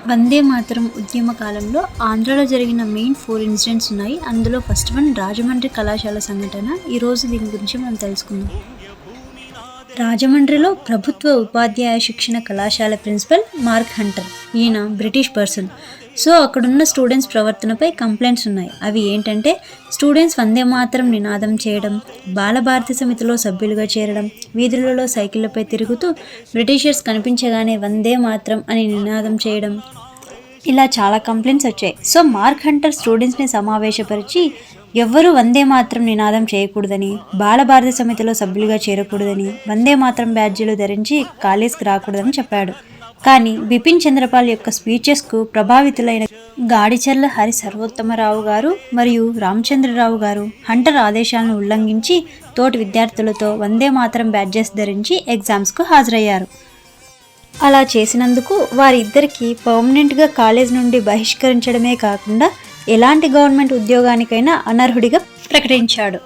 వందే మాతరం ఉద్యమ కాలంలో ఆంధ్రాలో జరిగిన మెయిన్ 4 ఇన్సిడెంట్స్ ఉన్నాయి. అందులో ఫస్ట్ వన్ రాజమండ్రి కళాశాల సంఘటన. ఈరోజు దీని గురించి మనం తెలుసుకుందాం. రాజమండ్రిలో ప్రభుత్వ ఉపాధ్యాయ శిక్షణ కళాశాల ప్రిన్సిపల్ మార్క్ హంటర్. ఈయన బ్రిటిష్ పర్సన్. సో అక్కడున్న స్టూడెంట్స్ ప్రవర్తనపై కంప్లైంట్స్ ఉన్నాయి. అవి ఏంటంటే స్టూడెంట్స్ వందే మాతరం నినాదం చేయడం, బాలభారతి సమితిలో సభ్యులుగా చేరడం, వీధులలో సైకిళ్లపై తిరుగుతూ బ్రిటిషర్స్ కనిపించగానే వందే మాతరం అని నినాదం చేయడం, ఇలా చాలా కంప్లైంట్స్ వచ్చాయి. సో మార్క్ హంటర్ స్టూడెంట్స్ని సమావేశపరిచి ఎవ్వరూ వందే మాతరం నినాదం చేయకూడదని, బాలభారతి సమితిలో సభ్యులుగా చేరకూడదని, వందే మాతరం బ్యాడ్జీలు ధరించి కాలేజ్కి రాకూడదని చెప్పాడు. కానీ బిపిన్ చంద్రపాల్ యొక్క స్పీచెస్కు ప్రభావితులైన గాడిచర్ల హరి సర్వోత్తమరావు గారు మరియు రామచంద్రరావు గారు హంటర్ ఆదేశాలను ఉల్లంఘించి తోటి విద్యార్థులతో వందే మాతరం బ్యాడ్జెస్ ధరించి ఎగ్జామ్స్కు హాజరయ్యారు. అలా చేసినందుకు వారిద్దరికీ పర్మనెంట్గా కాలేజ్ నుండి బహిష్కరించడమే కాకుండా ఎలాంటి గవర్నమెంట్ ఉద్యోగానికైనా అనర్హుడిగా ప్రకటించాడు.